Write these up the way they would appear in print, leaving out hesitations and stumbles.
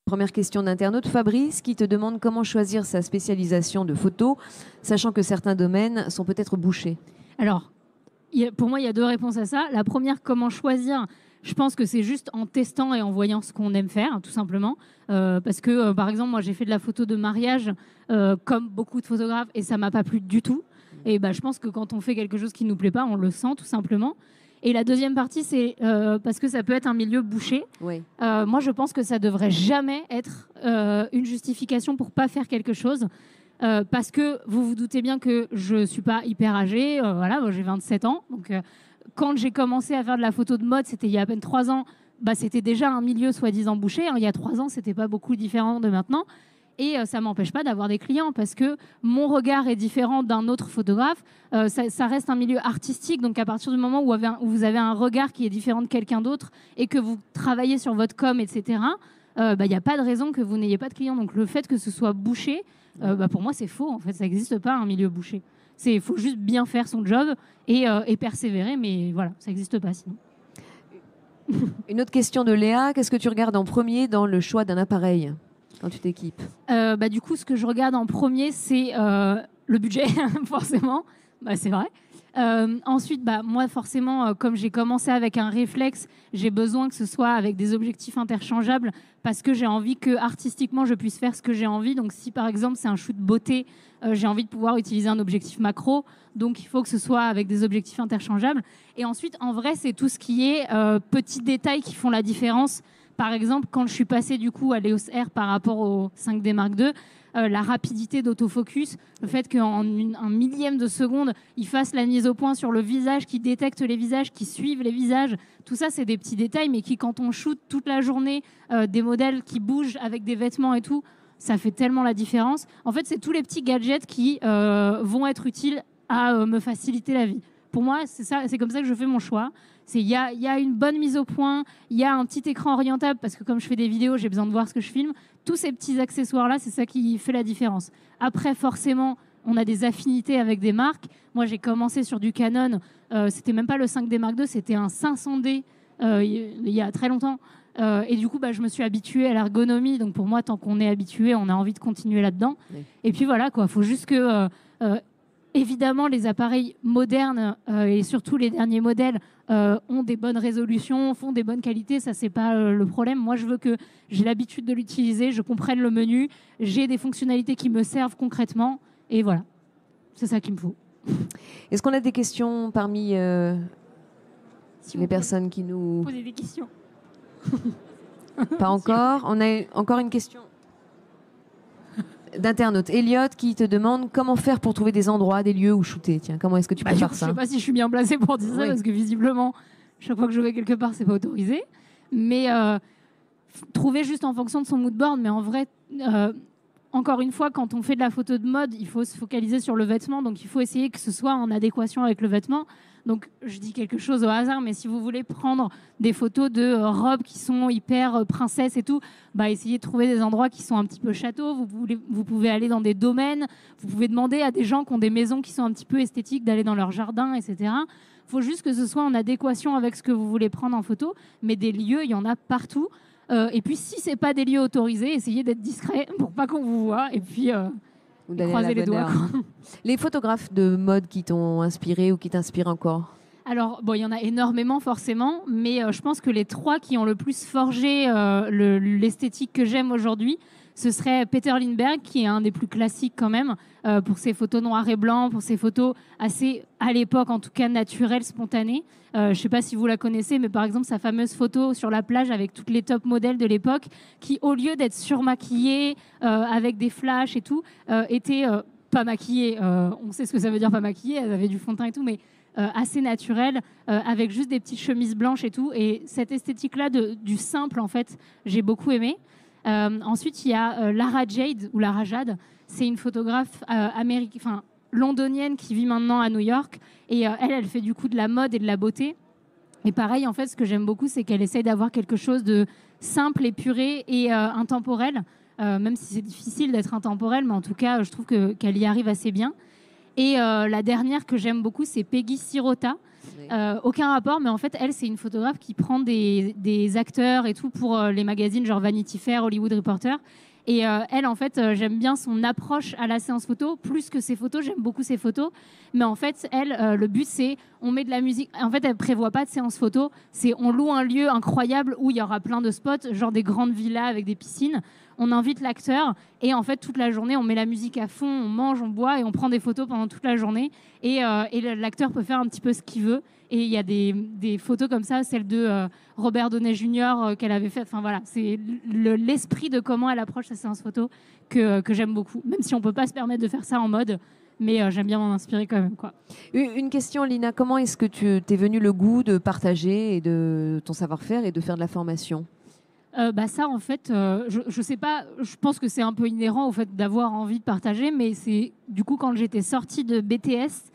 Première question d'internaute, Fabrice, qui te demande comment choisir sa spécialisation de photo, sachant que certains domaines sont peut-être bouchés. Alors, pour moi, il y a 2 réponses à ça. La première, comment choisir? Je pense que c'est juste en testant et en voyant ce qu'on aime faire, tout simplement. Parce que, par exemple, moi, j'ai fait de la photo de mariage, comme beaucoup de photographes, et ça m'a pas plu du tout. Et je pense que quand on fait quelque chose qui nous plaît pas, on le sent, tout simplement. Et la deuxième partie, c'est parce que ça peut être un milieu bouché. Oui. Moi, je pense que ça devrait jamais être une justification pour pas faire quelque chose. Parce que vous vous doutez bien que je suis pas hyper âgée. Voilà, moi, j'ai 27 ans. Donc, quand j'ai commencé à faire de la photo de mode, c'était il y a à peine 3 ans. C'était déjà un milieu soi-disant bouché. Il y a 3 ans, c'était pas beaucoup différent de maintenant. Et ça m'empêche pas d'avoir des clients parce que mon regard est différent d'un autre photographe. Ça reste un milieu artistique, donc à partir du moment où vous avez un regard qui est différent de quelqu'un d'autre et que vous travaillez sur votre com, etc., il n'y a pas de raison que vous n'ayez pas de clients. Donc le fait que ce soit bouché, pour moi c'est faux. En fait, ça n'existe pas un milieu bouché. Il faut juste bien faire son job et persévérer, mais voilà, ça n'existe pas sinon. Une autre question de Léa, qu'est-ce que tu regardes en premier dans le choix d'un appareil quand tu t'équipes? Du coup, ce que je regarde en premier, c'est le budget, forcément. C'est vrai. Ensuite, moi, forcément, comme j'ai commencé avec un réflexe, j'ai besoin que ce soit avec des objectifs interchangeables parce que j'ai envie que artistiquement, je puisse faire ce que j'ai envie. Donc, si par exemple, c'est un shoot beauté, j'ai envie de pouvoir utiliser un objectif macro. Donc, il faut que ce soit avec des objectifs interchangeables. Et ensuite, en vrai, c'est tout ce qui est petits détails qui font la différence. Par exemple, quand je suis passée du coup à l'EOS R par rapport au 5D Mark II, la rapidité d'autofocus, le fait qu'en un millième de seconde, il fasse la mise au point sur le visage, qui détecte les visages, qui suivent les visages, tout ça, c'est des petits détails, mais qui, quand on shoot toute la journée, des modèles qui bougent avec des vêtements et tout, ça fait tellement la différence. En fait, c'est tous les petits gadgets qui vont être utiles à me faciliter la vie. Pour moi, c'est comme ça que je fais mon choix. Il y a une bonne mise au point, il y a un petit écran orientable, parce que comme je fais des vidéos, j'ai besoin de voir ce que je filme. Tous ces petits accessoires-là, c'est ça qui fait la différence. Après, forcément, on a des affinités avec des marques. Moi, j'ai commencé sur du Canon. C'était même pas le 5D Mark II, c'était un 500D il y a très longtemps. Et du coup, je me suis habituée à l'ergonomie. Donc pour moi, tant qu'on est habitué, on a envie de continuer là-dedans. Oui. Et puis voilà, quoi. Faut juste que... évidemment, les appareils modernes et surtout les derniers modèles ont des bonnes résolutions, font des bonnes qualités. Ça, c'est pas le problème. Moi, je veux que j'ai l'habitude de l'utiliser, je comprenne le menu, j'ai des fonctionnalités qui me servent concrètement. Et voilà, c'est ça qu'il me faut. Est-ce qu'on a des questions parmi les personnes qui nous... Poser des questions. Pas encore. On a encore une question d'internaute. Elliot qui te demande comment faire pour trouver des endroits, des lieux où shooter. Tiens, comment est-ce que tu peux faire ça? Je sais pas si je suis bien placée pour dire ça, parce que visiblement, chaque fois que je vais quelque part, c'est pas autorisé. Mais trouver juste en fonction de son mood board. Mais en vrai, encore une fois, quand on fait de la photo de mode, il faut se focaliser sur le vêtement. Donc, il faut essayer que ce soit en adéquation avec le vêtement. Donc, je dis quelque chose au hasard, mais si vous voulez prendre des photos de robes qui sont hyper princesses et tout, essayez de trouver des endroits qui sont un petit peu châteaux. Vous pouvez aller dans des domaines. Vous pouvez demander à des gens qui ont des maisons qui sont un petit peu esthétiques d'aller dans leur jardin, etc. Il faut juste que ce soit en adéquation avec ce que vous voulez prendre en photo. Mais des lieux, il y en a partout. Et puis, si ce n'est pas des lieux autorisés, essayez d'être discret pour pas qu'on vous voit. Et puis... croiser les doigts. Les photographes de mode qui t'ont inspiré ou qui t'inspirent encore? Alors, il y en a énormément forcément, mais je pense que les 3 qui ont le plus forgé l'esthétique que j'aime aujourd'hui, ce serait Peter Lindbergh, qui est un des plus classiques quand même, pour ses photos noir et blanc, pour ses photos assez, à l'époque en tout cas, naturelles, spontanées. Je ne sais pas si vous la connaissez, mais par exemple, sa fameuse photo sur la plage avec toutes les top modèles de l'époque, qui, au lieu d'être surmaquillées, avec des flashs et tout, étaient pas maquillées. On sait ce que ça veut dire pas maquillées, elles avaient du fond de teint et tout, mais assez naturelles, avec juste des petites chemises blanches et tout. Et cette esthétique-là du simple, en fait, j'ai beaucoup aimé. Ensuite, il y a Lara Jade, ou Lara Jade. C'est une photographe londonienne qui vit maintenant à New York. Et elle fait du coup de la mode et de la beauté. Et pareil, en fait, ce que j'aime beaucoup, c'est qu'elle essaye d'avoir quelque chose de simple, épuré et intemporel. Même si c'est difficile d'être intemporel, mais en tout cas, je trouve qu'elle y arrive assez bien. Et la dernière que j'aime beaucoup, c'est Peggy Sirota. Aucun rapport, mais en fait, elle, c'est une photographe qui prend des acteurs et tout pour les magazines genre Vanity Fair, Hollywood Reporter. Et elle, en fait, j'aime bien son approche à la séance photo, plus que ses photos. J'aime beaucoup ses photos. Mais en fait, elle, le but, c'est on met de la musique. En fait, elle prévoit pas de séance photo. C'est on loue un lieu incroyable où il y aura plein de spots, genre des grandes villas avec des piscines. On invite l'acteur et en fait, toute la journée, on met la musique à fond, on mange, on boit et on prend des photos pendant toute la journée. Et l'acteur peut faire un petit peu ce qu'il veut. Et il y a des photos comme ça, celle de Robert Downey Jr. Qu'elle avait fait. Enfin voilà, c'est l'esprit de comment elle approche sa séance photo que j'aime beaucoup. Même si on peut pas se permettre de faire ça en mode, mais j'aime bien m'en inspirer quand même, quoi. Une question, Lina, comment est-ce que tu t'es venu le goût de partager et de ton savoir-faire et de faire de la formation? Ça, en fait, je sais pas, je pense que c'est un peu inhérent au fait d'avoir envie de partager, mais c'est du coup quand j'étais sortie de BTS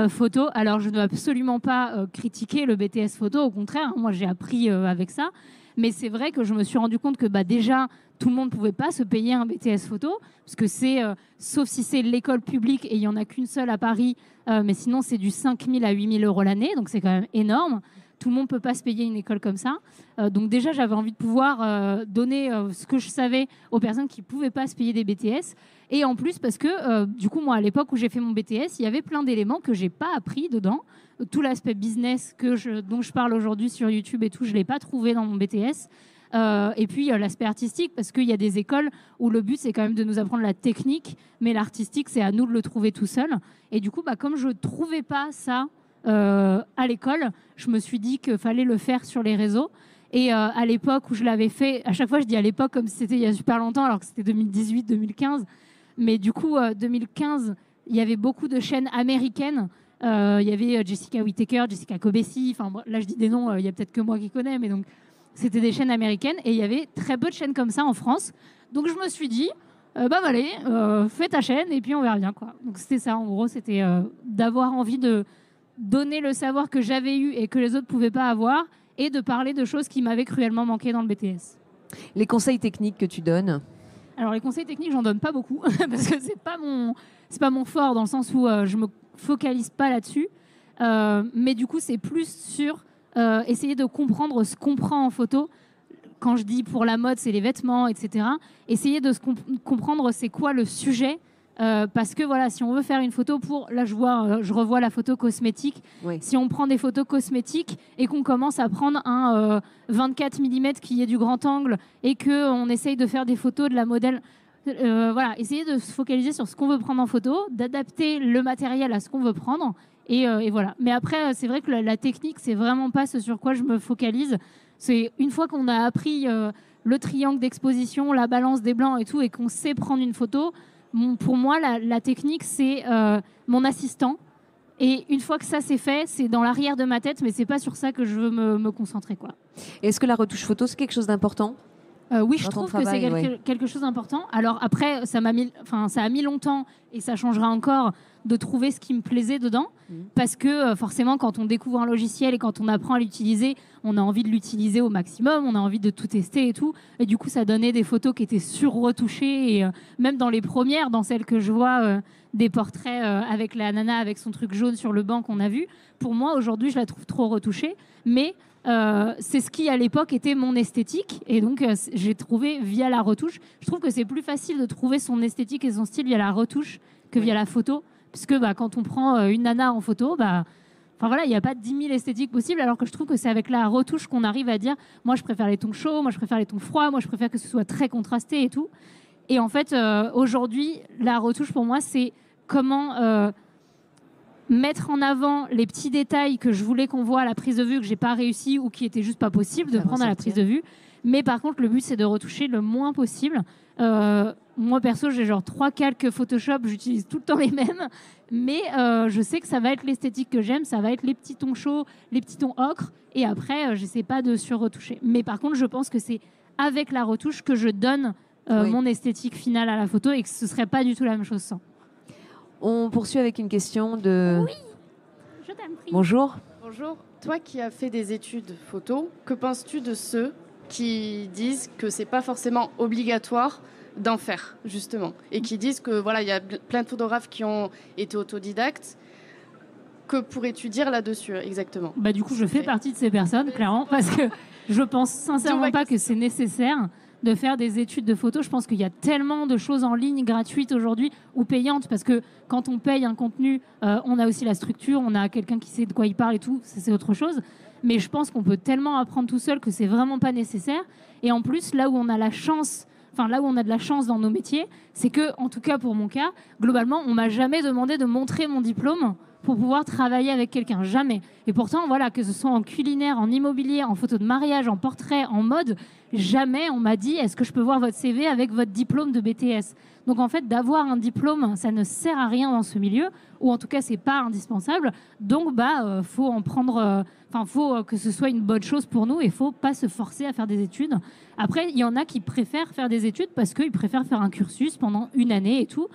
photo, alors je ne dois absolument pas critiquer le BTS photo, au contraire, moi j'ai appris avec ça, mais c'est vrai que je me suis rendu compte que déjà, tout le monde ne pouvait pas se payer un BTS photo, parce que c'est, sauf si c'est l'école publique, et il n'y en a qu'une seule à Paris, mais sinon c'est du 5 000 à 8 000 euros l'année, donc c'est quand même énorme. Tout le monde ne peut pas se payer une école comme ça. Donc déjà, j'avais envie de pouvoir donner ce que je savais aux personnes qui ne pouvaient pas se payer des BTS. Et en plus, parce que du coup, moi, à l'époque où j'ai fait mon BTS, il y avait plein d'éléments que je n'ai pas appris dedans. Tout l'aspect business dont je parle aujourd'hui sur YouTube et tout, je ne l'ai pas trouvé dans mon BTS. Et puis l'aspect artistique, parce qu'il y a des écoles où le but, c'est quand même de nous apprendre la technique, mais l'artistique, c'est à nous de le trouver tout seul. Et du coup, comme je ne trouvais pas ça à l'école, je me suis dit qu'il fallait le faire sur les réseaux. Et à l'époque où je l'avais fait, à chaque fois je dis à l'époque comme si c'était il y a super longtemps, alors que c'était 2018-2015. Mais du coup, 2015, il y avait beaucoup de chaînes américaines. Il y avait Jessica Whittaker, Jessica Kobesi. Enfin, là, je dis des noms, il y a peut-être que moi qui connais, mais donc c'était des chaînes américaines. Et il y avait très peu de chaînes comme ça en France. Donc je me suis dit, allez, fais ta chaîne et puis on verra bien, quoi. Donc c'était ça, en gros, c'était d'avoir envie de donner le savoir que j'avais eu et que les autres ne pouvaient pas avoir, et de parler de choses qui m'avaient cruellement manqué dans le BTS. Les conseils techniques que tu donnes? Alors les conseils techniques, j'en donne pas beaucoup parce que c'est pas mon fort, dans le sens où je me focalise pas là-dessus. Mais du coup, c'est plus sur essayer de comprendre ce qu'on prend en photo. Quand je dis pour la mode, c'est les vêtements, etc. Essayer de comprendre c'est quoi le sujet. Parce que voilà, si on veut faire une photo là je revois la photo cosmétique. Oui. Si on prend des photos cosmétiques et qu'on commence à prendre un 24 mm qui est du grand angle et qu'on essaye de faire des photos de la modèle, voilà, essayer de se focaliser sur ce qu'on veut prendre en photo, d'adapter le matériel à ce qu'on veut prendre et voilà. Mais après, c'est vrai que la technique, c'est vraiment pas ce sur quoi je me focalise. C'est une fois qu'on a appris le triangle d'exposition, la balance des blancs et tout, et qu'on sait prendre une photo. Pour moi, la technique, c'est mon assistant. Et une fois que ça c'est fait, c'est dans l'arrière de ma tête, mais c'est pas sur ça que je veux me concentrer, quoi. Est-ce que la retouche photo, c'est quelque chose d'important? Oui, je trouve que c'est quelque chose d'important. Alors après, ça a mis longtemps, et ça changera encore, de trouver ce qui me plaisait dedans. Parce que forcément, quand on découvre un logiciel et quand on apprend à l'utiliser, on a envie de l'utiliser au maximum, on a envie de tout tester et tout. Et du coup, ça donnait des photos qui étaient sur-retouchées. Et même dans les premières, dans celles que je vois, des portraits avec la nana avec son truc jaune sur le banc qu'on a vu, pour moi, aujourd'hui, je la trouve trop retouchée. Mais c'est ce qui, à l'époque, était mon esthétique. Et donc, j'ai trouvé via la retouche. Je trouve que c'est plus facile de trouver son esthétique et son style via la retouche que via la photo. Puisque quand on prend une nana en photo, il n'y a pas 10 000 esthétiques possibles, alors que je trouve que c'est avec la retouche qu'on arrive à dire moi, je préfère les tons chauds, moi, je préfère les tons froids, moi, je préfère que ce soit très contrasté et tout. Et en fait, aujourd'hui, la retouche, pour moi, c'est comment mettre en avant les petits détails que je voulais qu'on voit à la prise de vue, que j'ai pas réussi ou qui était juste pas possible de prendre à la prise de vue. Mais par contre, le but, c'est de retoucher le moins possible. Moi, perso, j'ai genre 3 calques Photoshop, j'utilise tout le temps les mêmes. Mais je sais que ça va être l'esthétique que j'aime, ça va être les petits tons chauds, les petits tons ocre. Et après, j'essaie pas de sur-retoucher. Mais par contre, je pense que c'est avec la retouche que je donne mon esthétique finale à la photo et que ce serait pas du tout la même chose sans. On poursuit avec une question de... Oui, je t'en prie. Bonjour. Bonjour. Toi qui as fait des études photo, que penses-tu de ceux qui disent que c'est pas forcément obligatoire d'en faire, justement. Et qui disent que voilà, il y a plein de photographes qui ont été autodidactes. Que pourrais-tu dire là-dessus, exactement? Bah, du coup, je fais partie de ces personnes, clairement, parce que je pense sincèrement pas que c'est nécessaire de faire des études de photo. Je pense qu'il y a tellement de choses en ligne gratuites aujourd'hui ou payantes, parce que quand on paye un contenu, on a aussi la structure, on a quelqu'un qui sait de quoi il parle et tout, ça, c'est autre chose. Mais je pense qu'on peut tellement apprendre tout seul que c'est vraiment pas nécessaire. Et en plus, là où on a la chance, enfin là où on a de la chance dans nos métiers, c'est que, en tout cas pour mon cas, globalement, on m'a jamais demandé de montrer mon diplôme pour pouvoir travailler avec quelqu'un, jamais. Et pourtant, voilà, que ce soit en culinaire, en immobilier, en photo de mariage, en portrait, en mode, jamais on m'a dit est-ce que je peux voir votre CV avec votre diplôme de BTS. Donc en fait, d'avoir un diplôme, ça ne sert à rien dans ce milieu, ou en tout cas, c'est pas indispensable. Donc faut en prendre, faut que ce soit une bonne chose pour nous, et faut pas se forcer à faire des études. Après, il y en a qui préfèrent faire des études parce qu'ils préfèrent faire un cursus pendant une année et tout,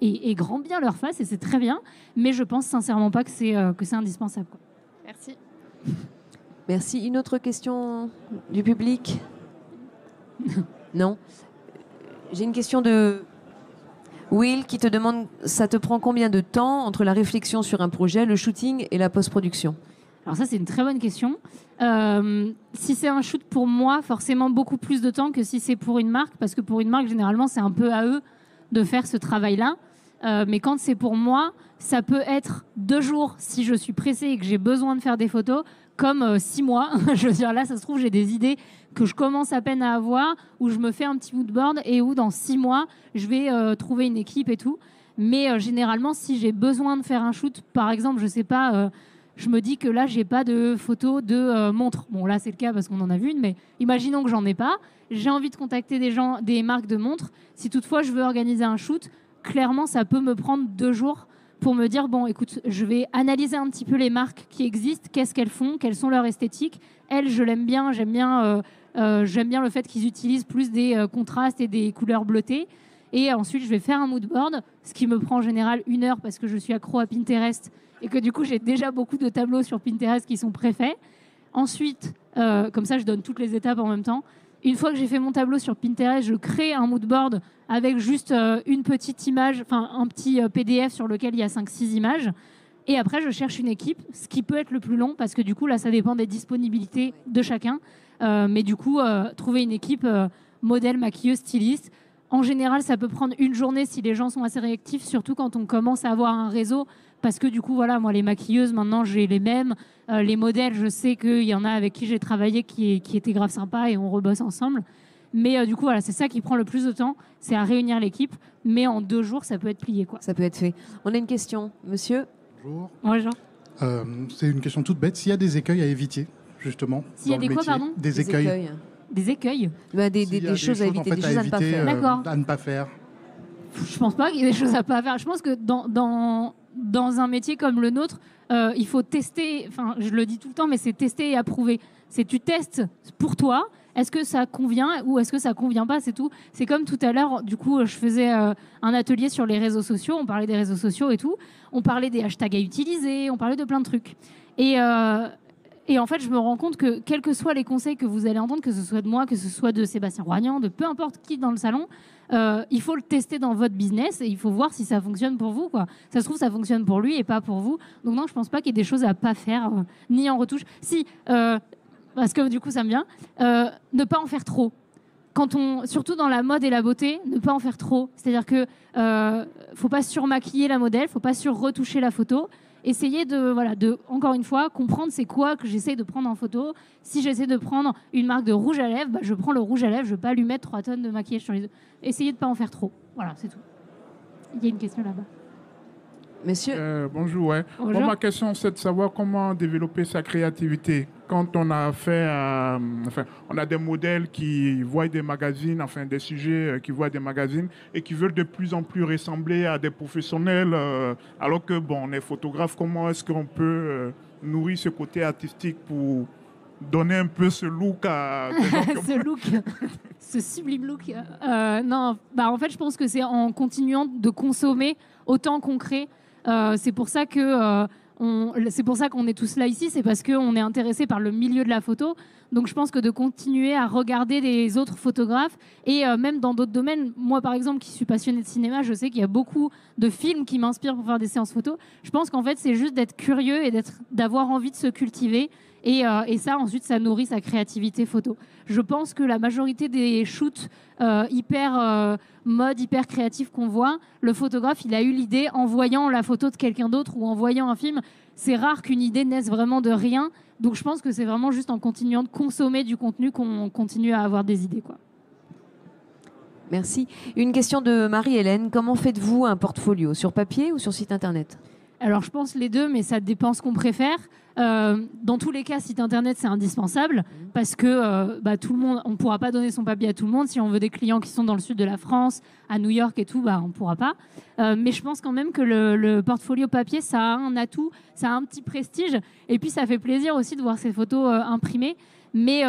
et grand bien leur face, et c'est très bien. Mais je pense sincèrement pas que c'est indispensable, quoi. Merci. Merci. Une autre question du public? Non. J'ai une question de Will qui te demande, ça te prend combien de temps entre la réflexion sur un projet, le shooting et la post-production? Alors ça, c'est une très bonne question. Si c'est un shoot pour moi, forcément beaucoup plus de temps que si c'est pour une marque, parce que pour une marque, généralement, c'est un peu à eux de faire ce travail-là. Mais quand c'est pour moi, ça peut être 2 jours si je suis pressée et que j'ai besoin de faire des photos, comme 6 mois. Je veux dire, là, ça se trouve, j'ai des idées que je commence à peine à avoir, où je me fais un petit moodboard et où dans 6 mois, je vais trouver une équipe et tout. Mais généralement, si j'ai besoin de faire un shoot, par exemple, je sais pas, je me dis que là, j'ai pas de photos de montres. Bon, là, c'est le cas parce qu'on en a vu une, mais imaginons que j'en ai pas. J'ai envie de contacter des marques de montres. Si toutefois, je veux organiser un shoot, clairement, ça peut me prendre 2 jours pour me dire, bon, écoute, je vais analyser un petit peu les marques qui existent, qu'est-ce qu'elles font, quelles sont leurs esthétiques. Elles, je l'aime bien, j'aime bien le fait qu'ils utilisent plus des contrastes et des couleurs bleutées. Et ensuite, je vais faire un moodboard, ce qui me prend en général 1 heure parce que je suis accro à Pinterest et que du coup, j'ai déjà beaucoup de tableaux sur Pinterest qui sont préfaits. Ensuite, comme ça, je donne toutes les étapes en même temps. Une fois que j'ai fait mon tableau sur Pinterest, je crée un moodboard avec juste une petite image, enfin un petit PDF sur lequel il y a 5-6 images. Et après, je cherche une équipe, ce qui peut être le plus long parce que du coup, là, ça dépend des disponibilités de chacun. Mais du coup, trouver une équipe modèle, maquilleuse, styliste, en général, ça peut prendre 1 journée si les gens sont assez réactifs, surtout quand on commence à avoir un réseau. Parce que du coup, voilà, moi, les maquilleuses, maintenant, j'ai les mêmes. Les modèles, je sais qu'il y en a avec qui j'ai travaillé qui étaient grave sympas et on rebosse ensemble. Mais du coup, voilà, c'est ça qui prend le plus de temps, c'est à réunir l'équipe. Mais en 2 jours, ça peut être plié, quoi. Ça peut être fait. On a une question, monsieur. Bonjour. Bonjour. C'est une question toute bête. S'il y a des écueils à éviter, justement, S'il y a dans des le quoi, métier, pardon? des écueils. Des écueils? Bah, des S'il y a choses à éviter, en fait, des choses à ne pas faire. D'accord. À ne pas faire. Je pense pas qu'il y ait des choses à pas faire. Je pense que dans un métier comme le nôtre, il faut tester, enfin je le dis tout le temps, mais c'est tester et approuver. C'est tu testes pour toi, est-ce que ça convient ou est-ce que ça convient pas, c'est tout. C'est comme tout à l'heure, du coup, je faisais un atelier sur les réseaux sociaux, on parlait des réseaux sociaux et tout, on parlait des hashtags à utiliser, on parlait de plein de trucs. Et en fait, je me rends compte que quels que soient les conseils que vous allez entendre, que ce soit de moi, que ce soit de Sébastien Roignan, de peu importe qui dans le salon, il faut le tester dans votre business et il faut voir si ça fonctionne pour vous, quoi. Ça se trouve, ça fonctionne pour lui et pas pour vous. Donc non, je pense pas qu'il y ait des choses à pas faire, ni en retouche. Si, parce que du coup, ça me vient, ne pas en faire trop. Surtout dans la mode et la beauté, ne pas en faire trop. C'est-à-dire que faut pas surmaquiller la modèle, faut pas surretoucher la photo. Essayer de, encore une fois, comprendre c'est quoi que j'essaie de prendre en photo. Si j'essaie de prendre une marque de rouge à lèvres, je prends le rouge à lèvres, je ne vais pas lui mettre 3 tonnes de maquillage sur les yeux. Essayez de ne pas en faire trop. Voilà, c'est tout. Il y a une question là-bas. Monsieur. Bonjour, ouais. Bonjour. Bon, ma question, c'est de savoir comment développer sa créativité. Quand on a on a des modèles qui voient des magazines, des sujets qui voient des magazines et qui veulent de plus en plus ressembler à des professionnels, alors que, bon, on est photographe. Comment est-ce qu'on peut nourrir ce côté artistique pour donner un peu ce look à des gens qui ont... Ce look, ce sublime look. Non, en fait, je pense que c'est en continuant de consommer autant qu'on crée. C'est pour ça que c'est pour ça qu'on est tous là ici, c'est parce qu'on est intéressé par le milieu de la photo. Donc je pense que de continuer à regarder les autres photographes et même dans d'autres domaines, moi par exemple qui suis passionnée de cinéma, je sais qu'il y a beaucoup de films qui m'inspirent pour faire des séances photo. Je pense qu'en fait c'est juste d'être curieux et d'avoir envie de se cultiver et ça ensuite ça nourrit sa créativité photo. Je pense que la majorité des shoots hyper mode, hyper créatifs qu'on voit, le photographe il a eu l'idée en voyant la photo de quelqu'un d'autre ou en voyant un film. C'est rare qu'une idée naisse vraiment de rien. Donc je pense que c'est vraiment juste en continuant de consommer du contenu qu'on continue à avoir des idées, quoi. Merci. Une question de Marie-Hélène. Comment faites-vous un portfolio? Sur papier ou sur site internet? Alors je pense les deux, mais ça dépend ce qu'on préfère. Dans tous les cas, site internet c'est indispensable parce que tout le monde, on ne pourra pas donner son papier à tout le monde. Si on veut des clients qui sont dans le sud de la France, à New York et tout, on ne pourra pas. Mais je pense quand même que le portfolio papier, ça a un atout, ça a un petit prestige. Et puis ça fait plaisir aussi de voir ces photos imprimées. Mais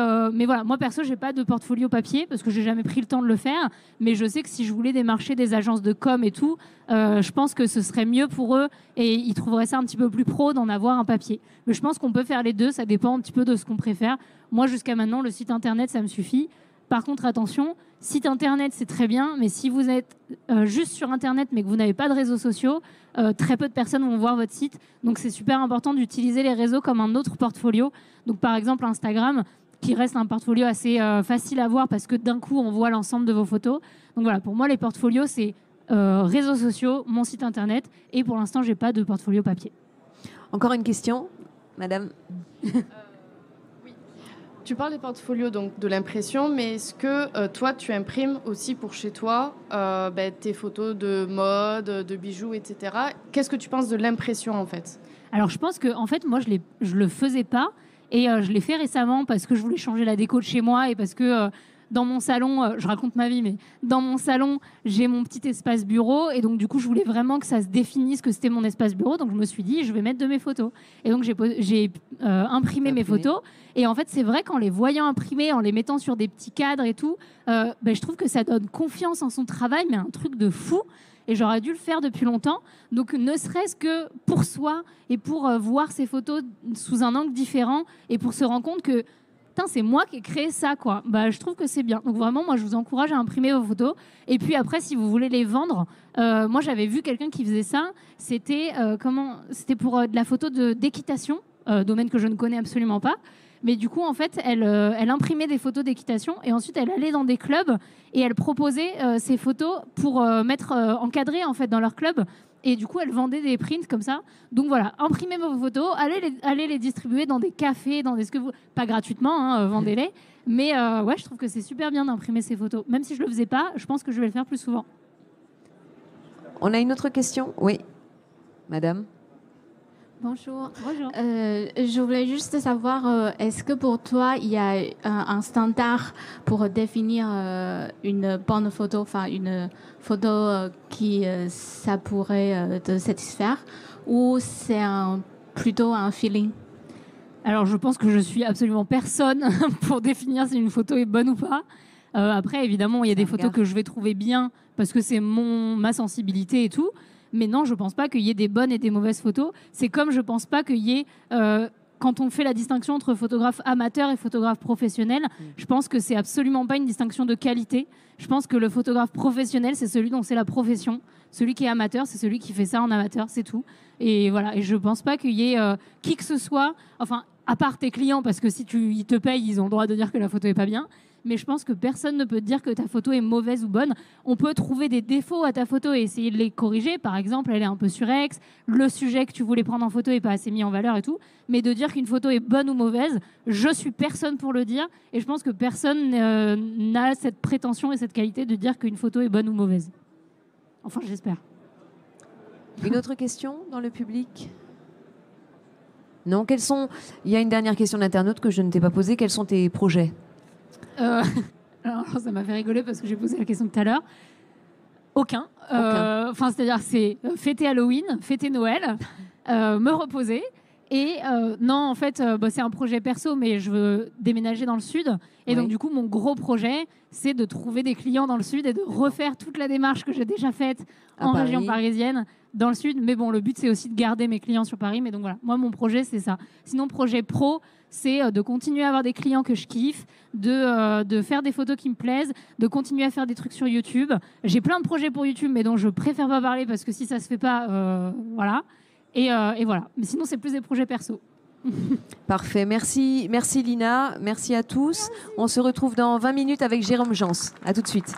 voilà, moi perso, j'ai pas de portfolio papier parce que j'ai jamais pris le temps de le faire. Mais je sais que si je voulais démarcher des agences de com et tout, je pense que ce serait mieux pour eux et ils trouveraient ça un petit peu plus pro d'en avoir un papier. Mais je pense qu'on peut faire les deux, ça dépend un petit peu de ce qu'on préfère. Moi, jusqu'à maintenant, le site internet, ça me suffit. Par contre, attention, site internet, c'est très bien, mais si vous êtes juste sur internet mais que vous n'avez pas de réseaux sociaux, très peu de personnes vont voir votre site. Donc c'est super important d'utiliser les réseaux comme un autre portfolio. Donc par exemple Instagram, qui reste un portfolio assez facile à voir parce que d'un coup on voit l'ensemble de vos photos. Donc voilà, pour moi les portfolios c'est réseaux sociaux, mon site internet, et pour l'instant j'ai pas de portfolio papier. Encore une question, madame? Tu parles des portfolios, donc de l'impression, mais est-ce que toi, tu imprimes aussi pour chez toi tes photos de mode, de bijoux, etc. Qu'est-ce que tu penses de l'impression, en fait? Alors, je pense que, en fait, moi, je le faisais pas, et je l'ai fait récemment parce que je voulais changer la déco de chez moi et parce que dans mon salon, je raconte ma vie, mais dans mon salon, j'ai mon petit espace bureau et donc du coup, je voulais vraiment que ça se définisse que c'était mon espace bureau. Donc je me suis dit, je vais mettre de mes photos. Et donc j'ai imprimé mes photos. Et en fait, c'est vrai qu'en les voyant imprimées, en les mettant sur des petits cadres et tout, je trouve que ça donne confiance en son travail, mais un truc de fou. Et j'aurais dû le faire depuis longtemps. Donc ne serait-ce que pour soi et pour voir ces photos sous un angle différent et pour se rendre compte que c'est moi qui ai créé ça, quoi. Je trouve que c'est bien. Donc vraiment, moi, je vous encourage à imprimer vos photos. Et puis après, si vous voulez les vendre, moi, j'avais vu quelqu'un qui faisait ça. C'était C'était pour de la photo d'équitation, domaine que je ne connais absolument pas. Mais du coup, en fait, elle imprimait des photos d'équitation et ensuite, elle allait dans des clubs et elle proposait ces photos pour mettre encadrées, en fait, dans leur club. Et du coup, elle vendait des prints comme ça. Donc voilà, imprimez vos photos, allez les distribuer dans des cafés, dans des pas gratuitement, hein, vendez-les. Mais ouais, je trouve que c'est super bien d'imprimer ces photos. Même si je le faisais pas, je pense que je vais le faire plus souvent. On a une autre question? Oui, madame. Bonjour. Bonjour. Je voulais juste savoir, est-ce que pour toi, il y a un standard pour définir une bonne photo, enfin une photo qui ça pourrait te satisfaire, ou c'est plutôt un feeling? Alors, je pense que je suis absolument personne pour définir si une photo est bonne ou pas. Après, évidemment, il y a des photos que je vais trouver bien parce que c'est ma sensibilité et tout. Mais non, je ne pense pas qu'il y ait des bonnes et des mauvaises photos. C'est comme je ne pense pas qu'il y ait... quand on fait la distinction entre photographe amateur et photographe professionnel, je pense que c'est absolument pas une distinction de qualité. Je pense que le photographe professionnel, c'est celui dont c'est la profession. Celui qui est amateur, c'est celui qui fait ça en amateur, c'est tout. Et voilà. Et je pense pas qu'il y ait qui que ce soit, enfin, à part tes clients, parce que si ils te payent, ils ont le droit de dire que la photo est pas bien. Mais je pense que personne ne peut te dire que ta photo est mauvaise ou bonne. On peut trouver des défauts à ta photo et essayer de les corriger. Par exemple, elle est un peu surex, le sujet que tu voulais prendre en photo n'est pas assez mis en valeur et tout. Mais de dire qu'une photo est bonne ou mauvaise, je suis personne pour le dire. Et je pense que personne n'a cette prétention et cette qualité de dire qu'une photo est bonne ou mauvaise. Enfin, j'espère. Une autre question dans le public? Non, il y a une dernière question d'internaute que je ne t'ai pas posée. Quels sont tes projets? Alors, ça m'a fait rigoler parce que j'ai posé la question tout à l'heure. Aucun. Enfin, c'est-à-dire, c'est fêter Halloween, fêter Noël, me reposer. Et non, en fait, c'est un projet perso, mais je veux déménager dans le sud. Et donc, du coup, mon gros projet, c'est de trouver des clients dans le sud et de refaire toute la démarche que j'ai déjà faite en région parisienne, dans le sud. Mais bon, le but, c'est aussi de garder mes clients sur Paris. Mais donc voilà, moi, mon projet, c'est ça. Sinon, projet pro, c'est de continuer à avoir des clients que je kiffe, de faire des photos qui me plaisent, de continuer à faire des trucs sur YouTube. J'ai plein de projets pour YouTube, mais dont je préfère pas parler parce que si ça se fait pas, voilà. Et voilà. Mais sinon, c'est plus des projets perso. Parfait. Merci Lina. Merci à tous. On se retrouve dans 20 minutes avec Jérôme Jans. À tout de suite.